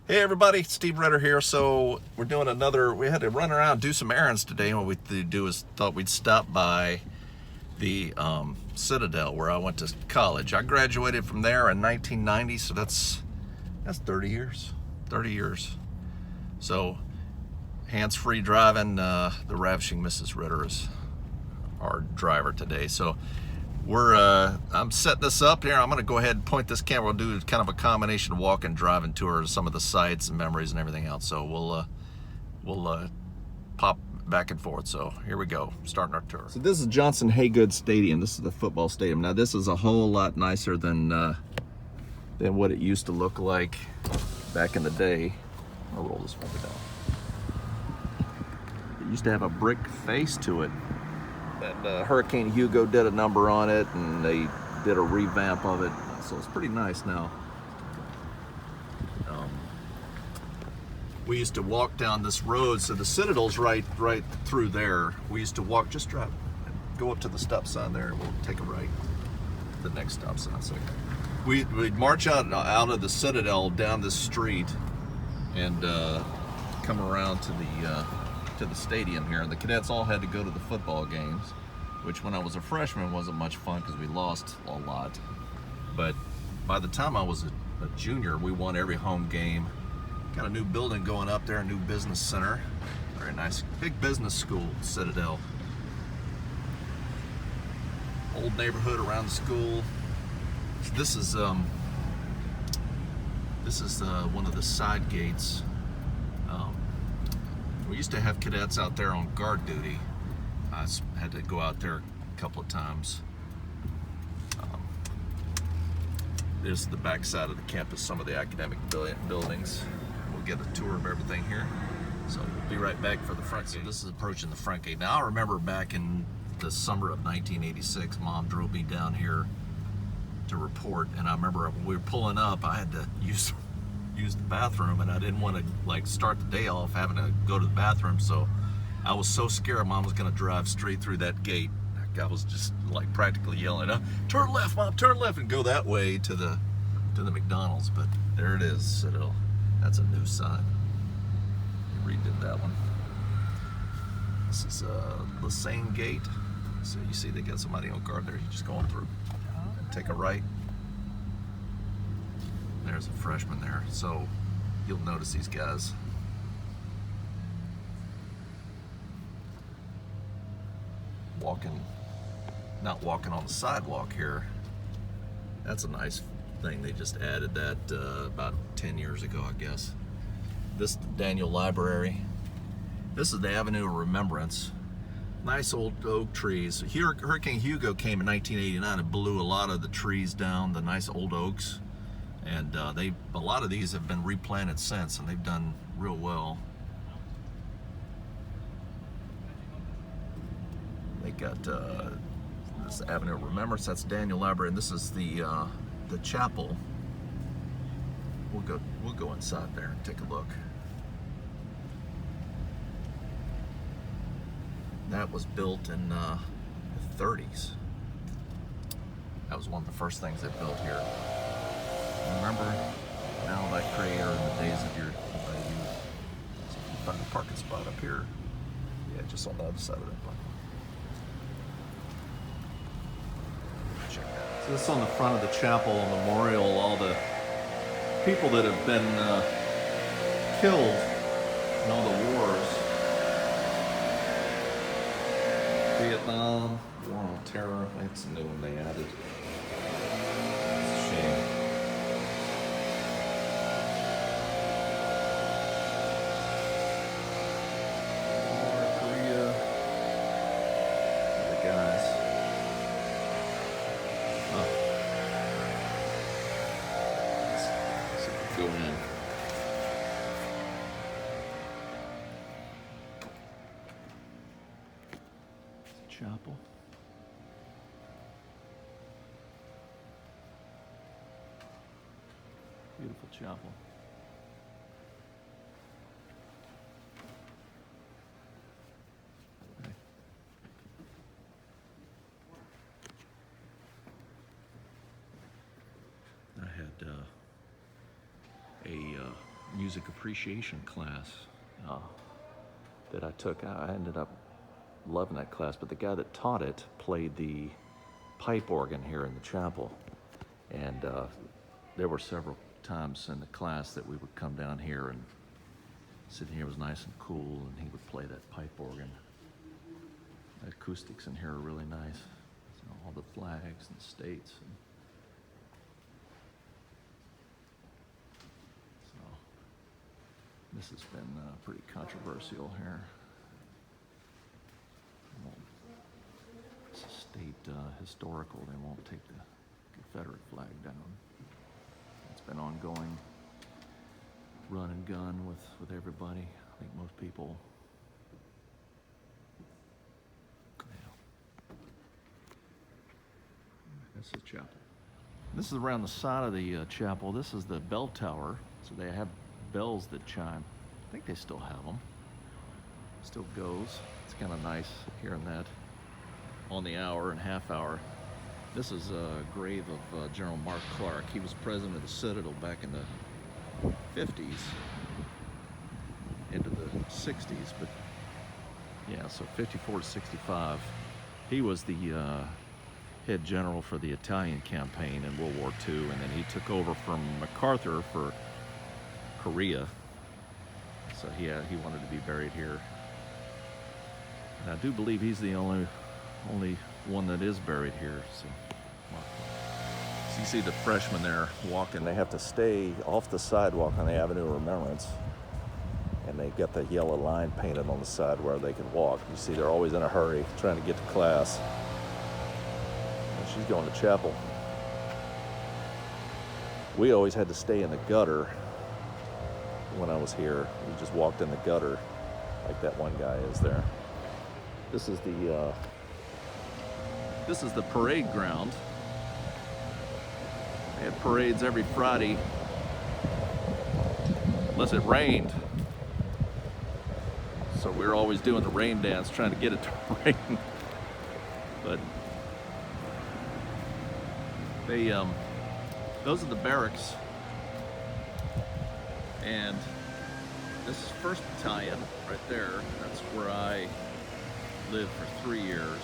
Hey everybody, Steve Ritter here. So we're doing we had to run around, do some errands today. And what we do is thought we'd stop by the Citadel where I went to college. I graduated from there in 1990, so that's 30 years. 30 years. So hands-free driving, the ravishing Mrs. Ritter is our driver today. So I'm setting this up here. I'm going to go ahead and point this camera. We'll do kind of a combination of walk and driving tour of some of the sights and memories and everything else. So we'll pop back and forth. So here we go, starting our tour. So this is Johnson Haygood Stadium. This is the football stadium. Now this is a whole lot nicer than what it used to look like back in the day. I'll roll this one down. It used to have a brick face to it. And Hurricane Hugo did a number on it, and they did a revamp of it, so it's pretty nice now. We used to walk down this road, so the Citadel's right through there. We used to walk, just go up to the stop sign there, and we'll take a right to the next stop sign. So we'd march out of the Citadel down this street and come around to the stadium here, and the cadets all had to go to the football games, which when I was a freshman wasn't much fun because we lost a lot. But by the time I was a junior, we won every home game. Got a new building going up there, a new business center. Very nice, big business school, Citadel. Old neighborhood around the school. This is one of the side gates. We used to have cadets out there on guard duty. I had to go out there a couple of times. This is the back side of the campus, some of the academic buildings. We'll get a tour of everything here. So we'll be right back for the front gate. So this is approaching the front gate. Now I remember back in the summer of 1986, Mom drove me down here to report, and I remember when we were pulling up, I had to use the bathroom, and I didn't want to start the day off having to go to the bathroom, so I was so scared Mom was going to drive straight through that gate. I was just practically yelling, "Turn left, Mom, turn left," and go that way to the McDonald's. But there it is, Citadel. That's a new sign. We redid that one. This is the same gate. So you see they got somebody on guard there. You're just going through. Take a right. There's a freshman there, so you'll notice these guys. Not walking on the sidewalk here. That's a nice thing. They just added that about 10 years ago, I guess. This is the Daniel Library. This is the Avenue of Remembrance. Nice old oak trees. Here, Hurricane Hugo came in 1989 and blew a lot of the trees down, the nice old oaks. And a lot of these have been replanted since, and they've done real well. They got this Avenue of Remembrance. That's Daniel Library, and this is the chapel. We'll go inside there and take a look. That was built in the 30s. That was one of the first things they built here. Remember now that creator in the days of your youth. So you can find a parking spot up here. Yeah, just on the other side of that block. Check that out. So this is on the front of the chapel, a memorial, all the people that have been killed in all the wars. Vietnam, War on Terror. That's a new one they added. It's a shame. Go in. Chapel. Beautiful chapel. Okay. I had a music appreciation class that I took. I ended up loving that class, but the guy that taught it played the pipe organ here in the chapel. And there were several times in the class that we would come down here, and sitting here was nice and cool, and he would play that pipe organ. The acoustics in here are really nice. So all the flags and states. So this has been pretty controversial here. It's a state historical. They won't take the Confederate flag down. It's been ongoing run and gun with everybody. I think most people, that's the chapel. This is around the side of the chapel. This is the bell tower. So they have bells that chime. I think they still have them. Still goes. It's kind of nice hearing that on the hour and half hour. This is a grave of General Mark Clark. He was president of the Citadel back in the 50s into the 60s, but yeah, so 54 to 65. He was the head general for the Italian campaign in World War II, and then he took over from MacArthur for Korea. So he wanted to be buried here. And I do believe he's the only one that is buried here. So you see the freshmen there walking. They have to stay off the sidewalk on the Avenue of Remembrance, and they got the yellow line painted on the side where they can walk. You see they're always in a hurry trying to get to class. And she's going to chapel. We always had to stay in the gutter when I was here. We just walked in the gutter like that one guy is there. This is the parade ground. They had parades every Friday, unless it rained. So we were always doing the rain dance, trying to get it to rain. But they, those are the barracks. And this is 1st Battalion right there. That's where I lived for 3 years.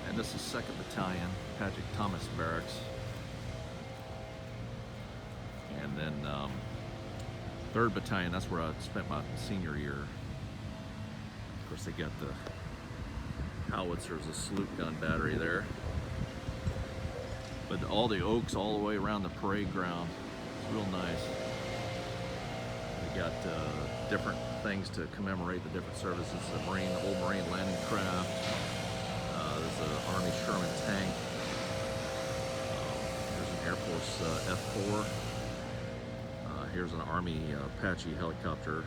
And this is 2nd Battalion, Patrick Thomas Barracks. And then 3rd Battalion, that's where I spent my senior year. Of course, they got the howitzers, a salute gun battery there. But all the oaks all the way around the parade ground. It's real nice. They got different things to commemorate the different services. The old Marine landing craft. There's an Army Sherman tank. There's an Air Force F-4. Here's an Army Apache helicopter.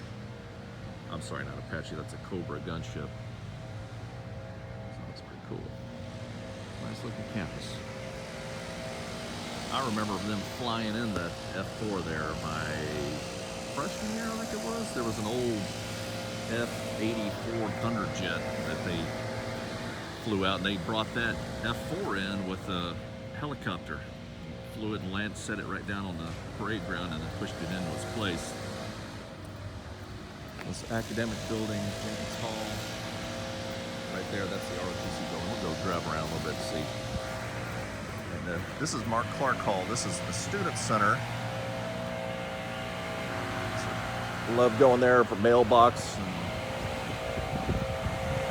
I'm sorry, not Apache, that's a Cobra gunship. So that's pretty cool. Nice looking campus. I remember them flying in that F-4 there my freshman year, I think it was. There was an old F-84 Thunderjet that they flew out, and they brought that F-4 in with a helicopter. Flew it and landed, set it right down on the parade ground, and then pushed it into its place. This academic building, Jenkins Hall, right there, that's the ROTC building. We'll go drive around a little bit to see. And this is Mark Clark Hall. This is the Student Center. So, love going there for mailbox.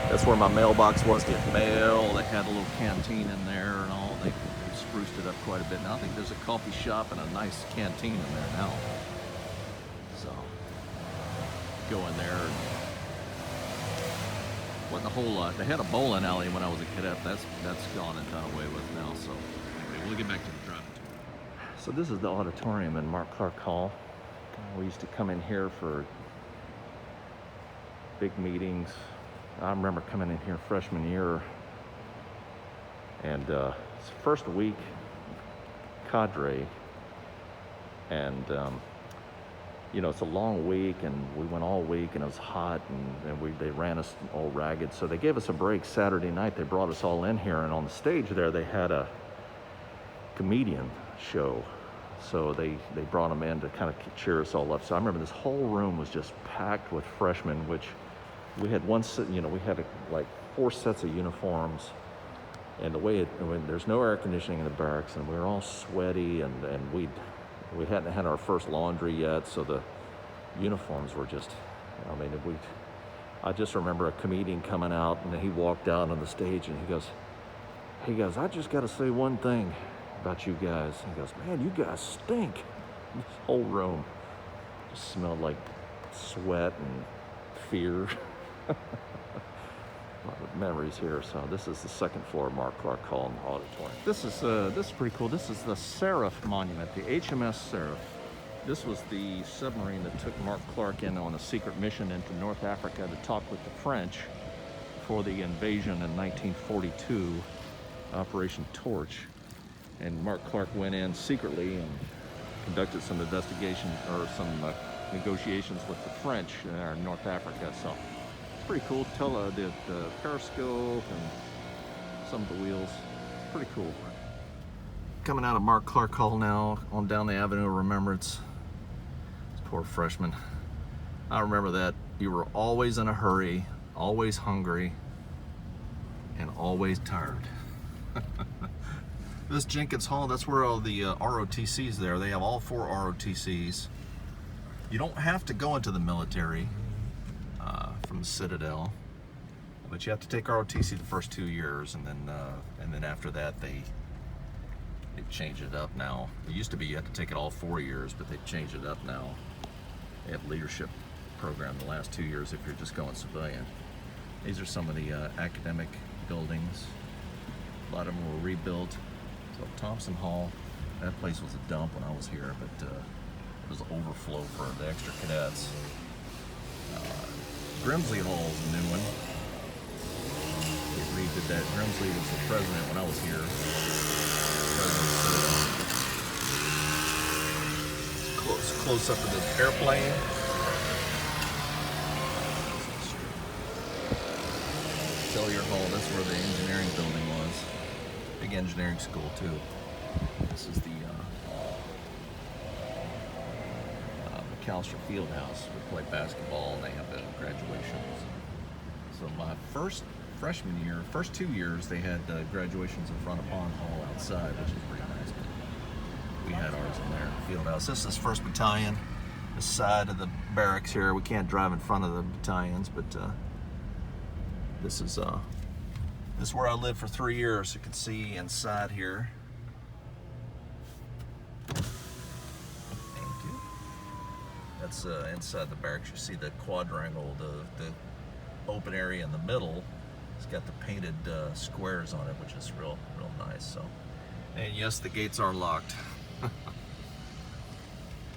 That's where my mailbox was to get mail. They had a little canteen in there and all. They spruced it up quite a bit. Now I think there's a coffee shop and a nice canteen in there now. So go in there. And wasn't a whole lot. They had a bowling alley when I was a cadet. That's gone and done away with now. So anyway, we'll get back to the driving tour. So this is the auditorium in Mark Clark Hall. We used to come in here for big meetings. I remember coming in here freshman year, and it's first week cadre, and you know, it's a long week, and we went all week, and it was hot, and they ran us all ragged, so they gave us a break Saturday night. They brought us all in here, and on the stage there they had a comedian show. So they brought them in to kind of cheer us all up. So I remember this whole room was just packed with freshmen, which we had we had like 4 sets of uniforms. And the way there's no air conditioning in the barracks, and we were all sweaty, and we hadn't had our first laundry yet, so the uniforms were just, I just remember a comedian coming out, and he walked out on the stage, and he goes, I just got to say one thing about you guys. He goes, man, you guys stink. This whole room just smelled like sweat and fear. A lot of memories here. So this is the 2nd floor Mark Clark Hall in the auditorium. This is pretty cool. This is the Seraph Monument, the HMS Seraph. This was the submarine that took Mark Clark in on a secret mission into North Africa to talk with the French for the invasion in 1942, Operation Torch. And Mark Clark went in secretly and conducted some investigation or some negotiations with the French in North Africa. So it's pretty cool. The periscope and some of the wheels. Pretty cool. Coming out of Mark Clark Hall now, on down the Avenue of Remembrance. This poor freshman. I remember that you were always in a hurry, always hungry, and always tired. This Jenkins Hall, that's where all the ROTCs there. They have all 4 ROTCs. You don't have to go into the military from the Citadel, but you have to take ROTC the first 2 years, and then after that they've changed it up now. It used to be you had to take it all 4 years, but they've changed it up now. They have leadership program the last 2 years if you're just going civilian. These are some of the academic buildings. A lot of them were rebuilt. So Thompson Hall, that place was a dump when I was here, but it was overflow for the extra cadets. Grimsley Hall is a new one. They redid that. Grimsley was the president when I was here. Close up of the airplane. Cellular Hall, that's where the engineering building was. Big engineering school too. This is the McAllister Fieldhouse. We play basketball and they have the graduations. So my first freshman year, first 2 years, they had graduations in front of Pond Hall outside, which is pretty nice. We had ours in there, Fieldhouse. This is 1st Battalion, the side of the barracks here. We can't drive in front of the battalions, but this is where I lived for 3 years. You can see inside here. That's inside the barracks. You see the quadrangle, the open area in the middle. It's got the painted squares on it, which is real nice. So, and yes, the gates are locked.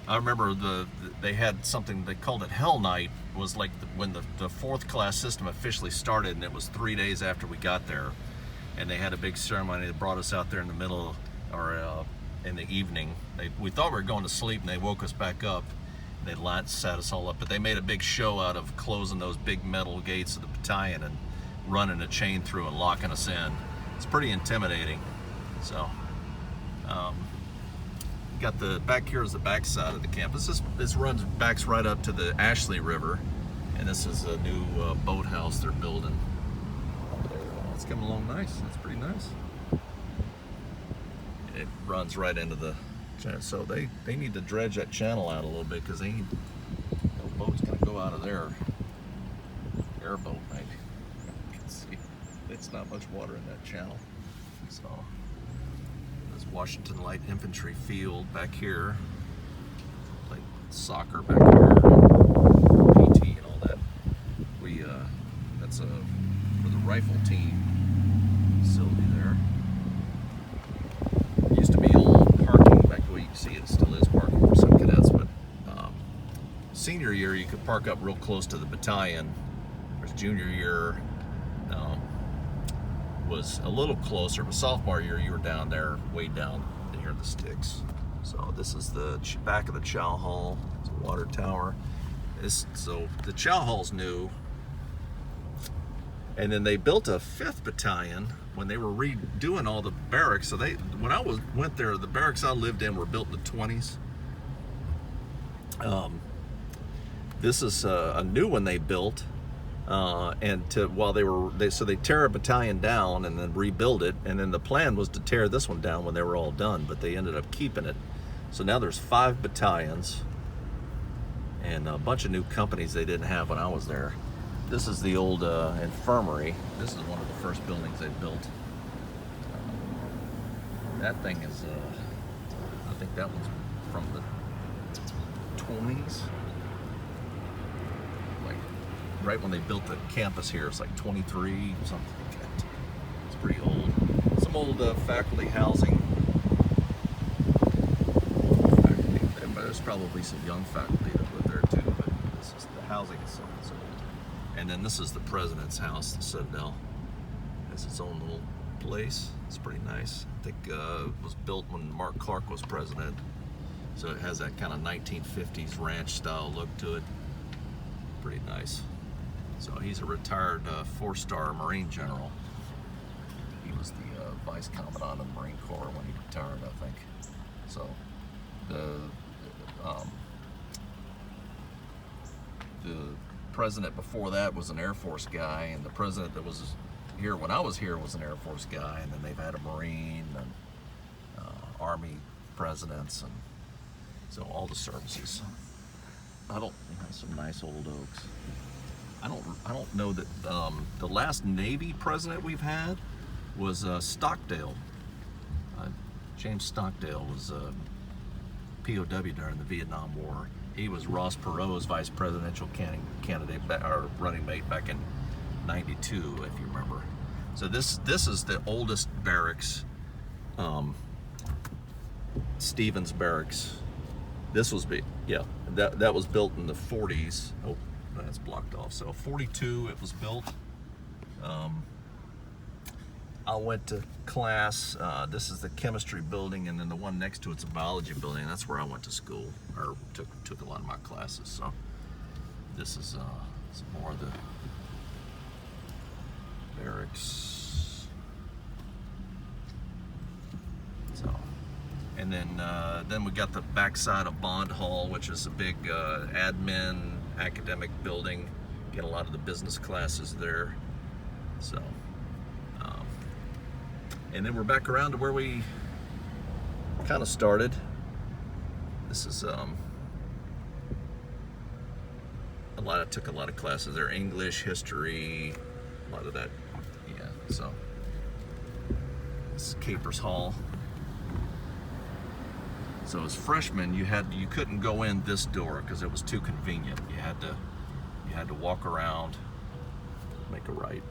I remember they had something, they called it Hell Night. It was like when the 4th class system officially started, and it was 3 days after we got there. And they had a big ceremony. They brought us out there in the middle, or in the evening. We thought we were going to sleep, and they woke us back up. They sat us all up, but they made a big show out of closing those big metal gates of the battalion and running a chain through and locking us in. It's pretty intimidating. So, got the back here is the back side of the campus. This backs right up to the Ashley River, and this is a new boathouse they're building. It's coming along nice. It's pretty nice. It runs right into the. So they need to dredge that channel out a little bit, because no boat's gonna go out of there. Airboat, maybe. You can see it's not much water in that channel. So there's Washington Light Infantry Field back here. Like soccer back here, PT and all that. That's for the rifle team facility there. It used to be old parking back where you can see it still is parking for some cadets, but senior year you could park up real close to the battalion. Whereas junior year was a little closer, but sophomore year you were down there, way down near the sticks. So this is the back of the Chow Hall. It's a water tower. So the Chow Hall's new. And then they built a 5th battalion when they were redoing all the barracks. So when I went there, the barracks I lived in were built in the 20s. This is a new one they built, so they tear a battalion down and then rebuild it, and then the plan was to tear this one down when they were all done, but they ended up keeping it. So now there's 5 battalions and a bunch of new companies they didn't have when I was there. This is the old infirmary. This is one of the first buildings they built. That thing is, I think that one's from the 20s. Like right when they built the campus here, it's like 23, something like that. It's pretty old. Some old faculty housing. There's probably some young faculty that live there too, but the housing is so old. And then this is the president's house, the Citadel. It has its own little place. It's pretty nice. I think it was built when Mark Clark was president. So it has that kind of 1950s ranch style look to it. Pretty nice. So he's a retired 4-star Marine general. He was the vice commandant of the Marine Corps when he retired, I think. So the president before that was an Air Force guy, and the president that was here when I was here was an Air Force guy, and then they've had a Marine and Army presidents, and so all the services. Some nice old oaks. I don't know that the last Navy president we've had was Stockdale. James Stockdale was POW during the Vietnam War. He was Ross Perot's vice presidential candidate or running mate back in '92, if you remember. So this is the oldest barracks, Stevens Barracks. This was that was built in the 40s. Oh, that's blocked off. So 42 it was built. I went to class. This is the chemistry building, and then the one next to it's a biology building. That's where I went to school, or took a lot of my classes. So this is some more of the barracks. So, and then we got the backside of Bond Hall, which is a big admin academic building. Get a lot of the business classes there. So. And then we're back around to where we kind of started. This is took a lot of classes there, English, history, a lot of that. Yeah, so this is Capers Hall. So as freshmen, you couldn't go in this door because it was too convenient. You had to walk around, make a right.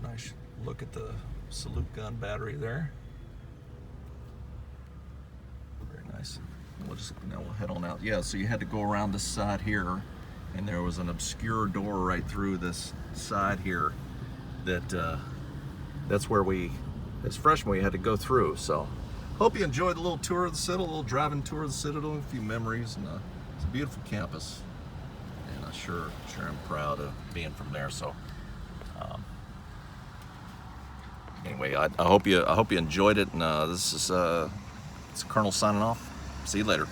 Nice look at the salute gun battery there. Very nice. We'll head on out. Yeah, so you had to go around this side here, and there was an obscure door right through this side here that's where we, as freshmen, we had to go through. So hope you enjoyed the little tour of the Citadel, a little driving tour of the Citadel, a few memories, and it's a beautiful campus. And I'm sure I'm proud of being from there. So anyway, I hope you enjoyed it, and this is it's Colonel signing off. See you later.